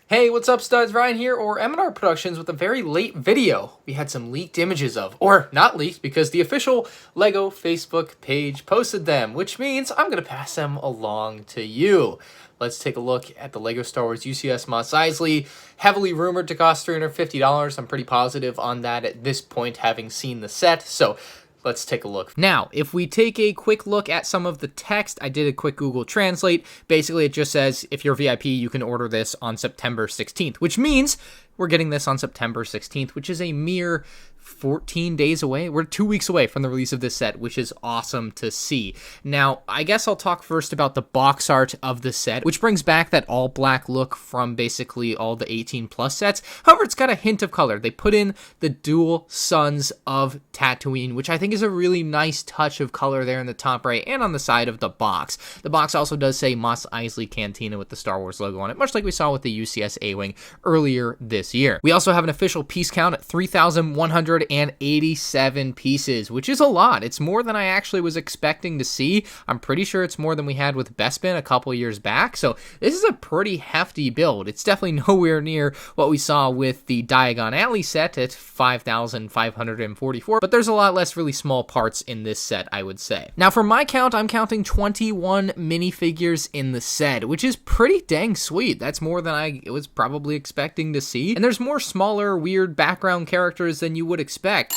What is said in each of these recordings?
Hey, what's up, studs? Ryan here, or MandRproductions, with a very late video we had some leaked images of. Or not leaked, because the official LEGO Facebook page posted them, which means I'm going to pass them along to you. Let's take a look at the LEGO Star Wars UCS Mos Eisley, heavily rumored to cost $350. I'm pretty positive on that at this point, having seen the set, so let's take a look. Now, if we take a quick look at some of the text, I did a quick Google Translate. Basically, it just says, if you're VIP, you can order this on September 16th, which means we're getting this on September 16th, which is a mere 14 days away. We're 2 weeks away from the release of this set, which is awesome to see. Now, I guess I'll talk first about the box art of the set, which brings back that all black look from basically all the 18 plus sets. However, it's got a hint of color. They put in the dual suns of Tatooine, which I think is a really nice touch of color there in the top right and on the side of the box. The box also does say Mos Eisley Cantina with the Star Wars logo on it, much like we saw with the UCS A-Wing earlier this year. We also have an official piece count at 3,187 pieces, which is a lot. It's more than I actually was expecting to see. I'm pretty sure it's more than we had with Bespin a couple years back, so this is a pretty hefty build. It's definitely nowhere near what we saw with the Diagon Alley set at 5,544, but there's a lot less really small parts in this set, I would say. Now, for my count, I'm counting 21 minifigures in the set, which is pretty dang sweet. That's more than I was probably expecting to see, and there's more smaller, weird background characters than you would expect.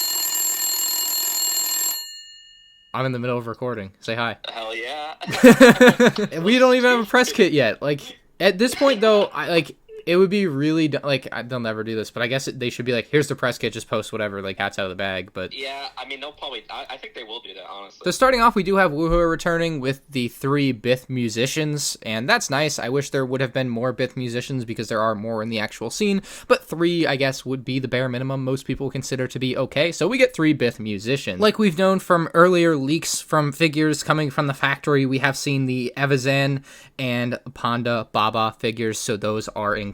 I'm in the middle of recording. Say hi. Hell yeah. We don't even have a press kit yet. Like, at this point, though, it would be really, they'll never do this, but I guess they should be like, here's the press kit, just post whatever, like, cat's out of the bag, but... Yeah, I mean, they'll probably, I think they will do that, honestly. So starting off, we do have Woohoo returning with the 3 Bith musicians, and that's nice. I wish there would have been more Bith musicians, because there are more in the actual scene, but 3, I guess, would be the bare minimum most people consider to be okay, so we get 3 Bith musicians. Like we've known from earlier leaks from figures coming from the factory, we have seen the Evazan and Ponda Baba figures, so those are included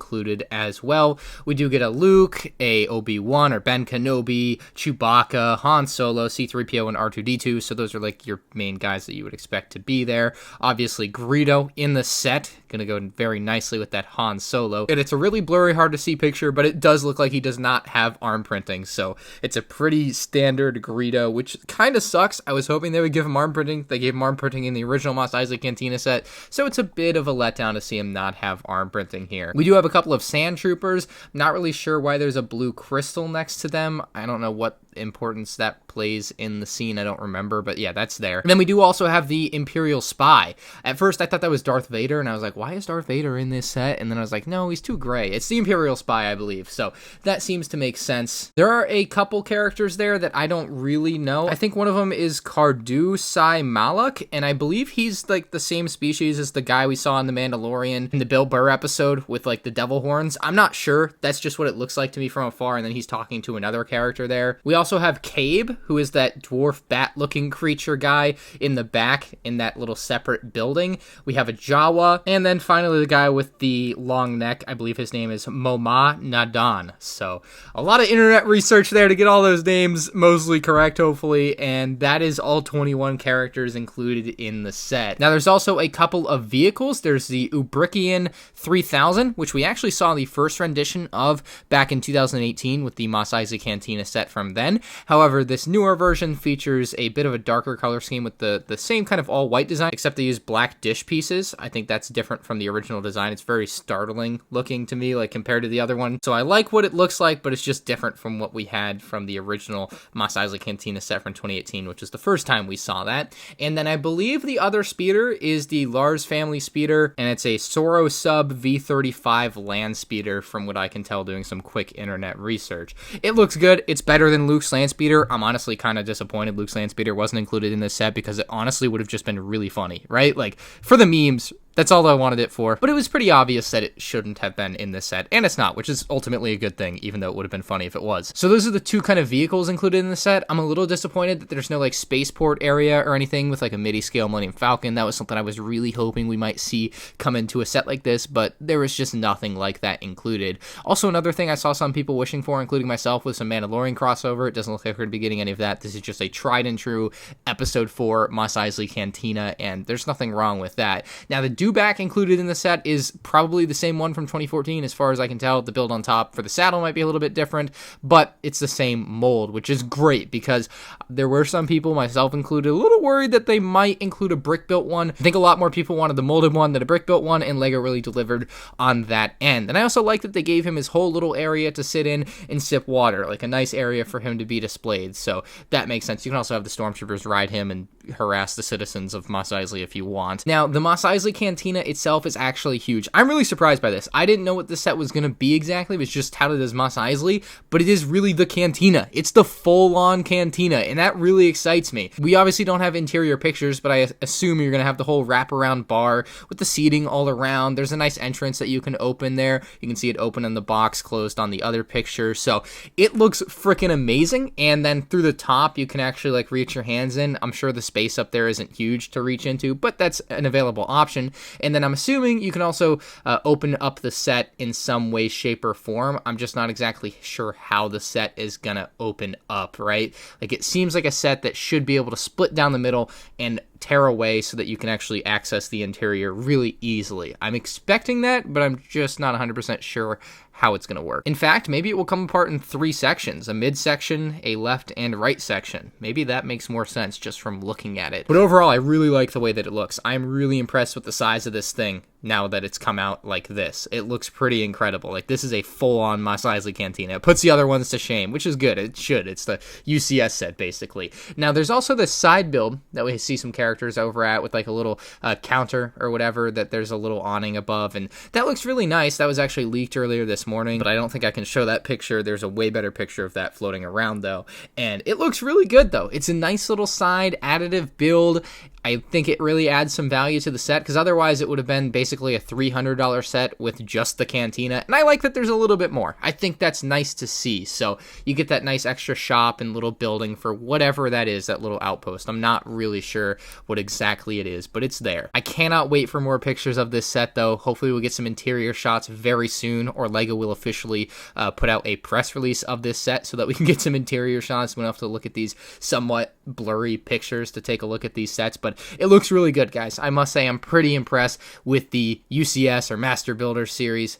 as well. We do get a Luke, a Obi-Wan or Ben Kenobi, Chewbacca, Han Solo, C-3PO, and R2-D2, so those are like your main guys that you would expect to be there. Obviously, Greedo in the set, gonna go very nicely with that Han Solo, and it's a really blurry, hard to see picture, but it does look like he does not have arm printing, so it's a pretty standard Greedo, which kind of sucks. I was hoping they would give him arm printing. They gave him arm printing in the original Mos Eisley Cantina set, so it's a bit of a letdown to see him not have arm printing here. We do have a couple of Sand Troopers. Not really sure why there's a blue crystal next to them. I don't know what importance that plays in the scene. I don't remember, but yeah, that's there. And then we do also have the Imperial Spy. At first, I thought that was Darth Vader, and I was like, why is Darth Vader in this set? And then I was like, no, he's too gray. It's the Imperial Spy, I believe, so that seems to make sense. There are a couple characters there that I don't really know. I think one of them is Cardu Sai Maluk, and I believe he's like the same species as the guy we saw in The Mandalorian in the Bill Burr episode with like the devil horns. I'm not sure. That's just what it looks like to me from afar, and then he's talking to another character there. We also have Cabe, who is that dwarf bat-looking creature guy in the back in that little separate building. We have a Jawa, and then finally the guy with the long neck. I believe his name is Moma Nadan. So a lot of internet research there to get all those names mostly correct, hopefully, and that is all 21 characters included in the set. Now, there's also a couple of vehicles. There's the Ubrikian 3000, which we actually saw the first rendition of back in 2018 with the Mos Eisley Cantina set from then. However, this newer version features a bit of a darker color scheme with the same kind of all-white design, except they use black dish pieces. I think that's different from the original design. It's very startling looking to me, like compared to the other one. So I like what it looks like, but it's just different from what we had from the original Mos Eisley Cantina set from 2018, which is the first time we saw that. And then I believe the other speeder is the Lars family speeder, and it's a Soro Sub V35 land speeder from what I can tell doing some quick internet research. It looks good. It's better than Luke's land speeder. I'm honestly kind of disappointed Luke's land speeder wasn't included in this set, because it honestly would have just been really funny, right? Like, for the memes, that's all I wanted it for, but it was pretty obvious that it shouldn't have been in this set, and it's not, which is ultimately a good thing, even though it would have been funny if it was. So those are the 2 kind of vehicles included in the set. I'm a little disappointed that there's no, like, spaceport area or anything with, like, a midi-scale Millennium Falcon. That was something I was really hoping we might see come into a set like this, but there was just nothing like that included. Also, another thing I saw some people wishing for, including myself, was some Mandalorian crossover. It doesn't look like we're going to be getting any of that. This is just a tried and true Episode 4 Mos Eisley Cantina, and there's nothing wrong with that. Now, the Dewback included in the set is probably the same one from 2014 as far as I can tell. The build on top for the saddle might be a little bit different, but it's the same mold, which is great because there were some people, myself included, a little worried that they might include a brick-built one. I think a lot more people wanted the molded one than a brick-built one, and LEGO really delivered on that end. And I also like that they gave him his whole little area to sit in and sip water, like a nice area for him to be displayed, so that makes sense. You can also have the stormtroopers ride him and harass the citizens of Mos Eisley if you want. Now, the Mos Eisley Cantina itself is actually huge. I'm really surprised by this. I didn't know what this set was going to be exactly. It was just touted as Mos Eisley, but it is really the cantina. It's the full-on cantina, and that really excites me. We obviously don't have interior pictures, but I assume you're going to have the whole wraparound bar with the seating all around. There's a nice entrance that you can open there. You can see it open in the box, closed on the other picture, so it looks freaking amazing. And then through the top, you can actually like reach your hands in. I'm sure the space up there isn't huge to reach into, but that's an available option. And then I'm assuming you can also open up the set in some way, shape, or form. I'm just not exactly sure how the set is gonna open up, right? Like, it seems like a set that should be able to split down the middle and tear away so that you can actually access the interior really easily. I'm expecting that, but I'm just not 100% sure how it's going to work. In fact, maybe it will come apart in 3 sections, a mid-section, a left and right section. Maybe that makes more sense just from looking at it. But overall, I really like the way that it looks. I'm really impressed with the size of this thing now that it's come out like this. It looks pretty incredible. Like, this is a full-on Mos Eisley Cantina. It puts the other ones to shame, which is good. It should. It's the UCS set, basically. Now, there's also this side build that we see some characters over at with like a little counter or whatever that there's a little awning above, and that looks really nice. That was actually leaked earlier this morning, but I don't think I can show that picture. There's a way better picture of that floating around though, and it looks really good though. It's a nice little side additive build. I think it really adds some value to the set, because otherwise it would have been basically a $300 set with just the cantina, and I like that there's a little bit more. I think that's nice to see, so you get that nice extra shop and little building for whatever that is, that little outpost. I'm not really sure what exactly it is, but it's there. I cannot wait for more pictures of this set though. Hopefully we'll get some interior shots very soon, or LEGO will officially put out a press release of this set so that we can get some interior shots. We don't have to look at these somewhat blurry pictures to take a look at these sets, but it looks really good, guys. I must say I'm pretty impressed with the UCS or Master Builder series.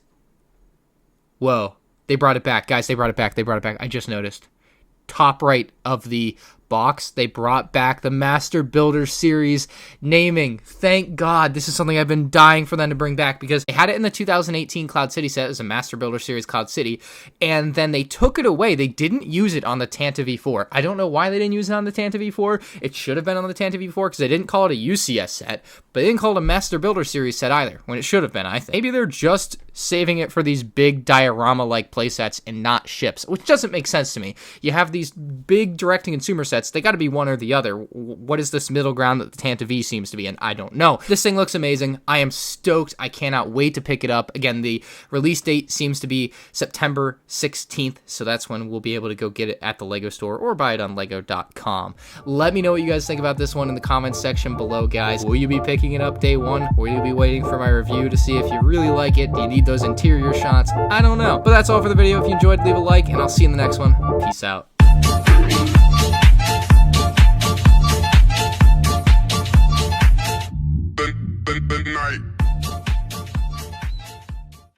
Whoa, they brought it back, guys. They brought it back. I just noticed. Top right of the box, they brought back the Master Builder series naming. Thank God. This is something I've been dying for them to bring back, because they had it in the 2018 Cloud City set as a Master Builder series Cloud City, and then they took it away. They didn't use it on the Tanta V4. I don't know why they didn't use it on the Tanta V4. It should have been on the Tanta V4, because they didn't call it a UCS set, but they didn't call it a Master Builder series set either, when it should have been, I think. Maybe they're just saving it for these big diorama-like playsets and not ships, which doesn't make sense to me. You have these big direct-to-consumer sets. They got to be one or the other. What is this middle ground that the Tanta V seems to be in? I don't know. This thing looks amazing. I am stoked. I cannot wait to pick it up. Again, the release date seems to be September 16th, so that's when we'll be able to go get it at the LEGO store or buy it on lego.com. Let me know what you guys think about this one in the comments section below, guys. Will you be picking it up day one? Will you be waiting for my review to see if you really like it? Do you need those interior shots? I don't know. But that's all for the video. If you enjoyed, leave a like, and I'll see you in the next one. Peace out.